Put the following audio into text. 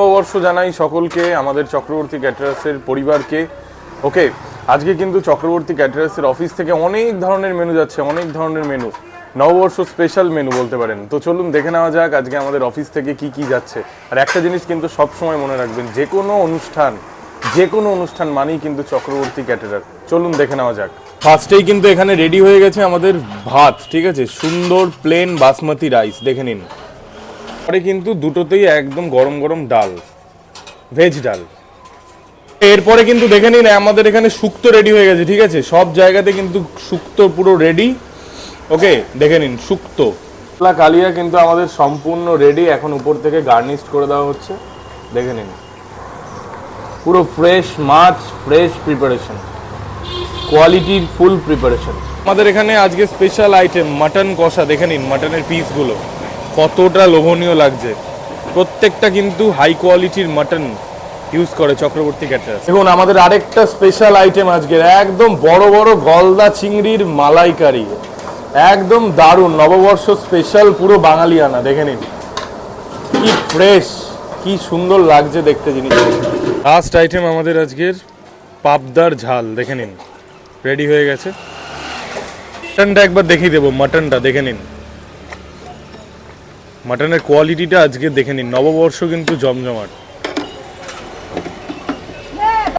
নববর্ষ জানাই সকলকে, আমাদের চক্রবর্তী ক্যাটারার্সের পরিবারকে। ওকে, আজকে কিন্তু চক্রবর্তী ক্যাটারার্সের অফিস থেকে অনেক ধরনের মেনু যাচ্ছে, অনেক ধরনের মেনু, নববর্ষ স্পেশাল মেনু বলতে পারেন। তো চলুন দেখে নেওয়া যাক আজকে আমাদের অফিস থেকে কি কি যাচ্ছে। আর একটা জিনিস কিন্তু সবসময় মনে রাখবেন, যে কোনো অনুষ্ঠান মানেই কিন্তু চক্রবর্তী ক্যাটারার। চলুন দেখে নেওয়া যাক। ফার্স্টেই কিন্তু এখানে রেডি হয়ে গেছে আমাদের ভাত, ঠিক আছে, সুন্দর প্লেন বাসমতি রাইস, দেখে নিন। পরে কিন্তু দুটোতেই একদম গরম গরম ডাল, ভেজ ডাল। এরপরে কিন্তু দেখে নিন আমাদের এখানে শুক্তো রেডি হয়ে গেছে, ঠিক আছে, সব জায়গাতে কিন্তু শুক্তো পুরো রেডি। ওকে, দেখে নিন শুক্তো। কালিয়া কিন্তু আমাদের সম্পূর্ণ রেডি, এখন উপর থেকে গার্নিশ করে দেওয়া হচ্ছে, দেখে নিন। পুরো ফ্রেশ মাছ, ফ্রেশ প্রিপারেশন, কোয়ালিটির ফুল প্রিপারেশন। আমাদের এখানে আজকে স্পেশাল আইটেম মাটন কষা, দেখে নিন মাটনের পিসগুলো কতটা লোভনীয় লাগছে। প্রত্যেকটা কিন্তু হাই কোয়ালিটির মাটন ইউজ করে চক্রবর্তী ক্যাটারার্স। দেখুন আমাদের আরেকটা স্পেশাল আইটেম আজকের, একদম বড় বড় গলদা চিংড়ির মালাইকারি, একদম দারুণ নববর্ষ স্পেশাল, পুরো বাঙালিয়ানা। দেখে নিন কি ফ্রেশ, কি সুন্দর লাগছে দেখতে জিনিসটা। লাস্ট আইটেম আমাদের আজকের পাবদার ঝাল, দেখে নিন রেডি হয়ে গেছে। মাটনটা একবার দেখিয়ে দেবো, মাটনটা দেখে নিন, মাটনের কোয়ালিটিটা আজকে দেখে নিন। নববর্ষ কিন্তু জমজমাট।